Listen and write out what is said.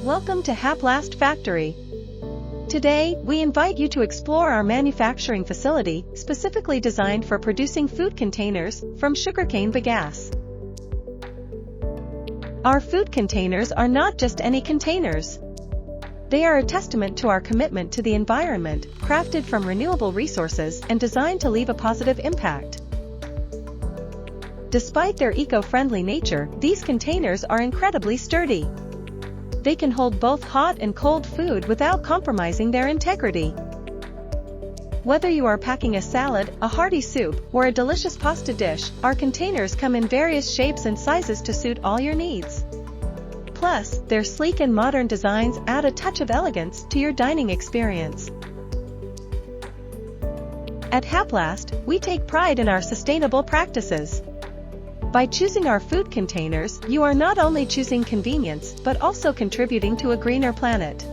Welcome to Haplast Factory. Today, we invite you to explore our manufacturing facility, specifically designed for producing food containers, from sugarcane bagasse. Our food containers are not just any containers. They are a testament to our commitment to the environment, crafted from renewable resources and designed to leave a positive impact. Despite their eco-friendly nature, these containers are incredibly sturdy. They can hold both hot and cold food without compromising their integrity. Whether you are packing a salad, a hearty soup, or a delicious pasta dish, our containers come in various shapes and sizes to suit all your needs. Plus, their sleek and modern designs add a touch of elegance to your dining experience. At Haplast, we take pride in our sustainable practices. By choosing our food containers, you are not only choosing convenience but also contributing to a greener planet.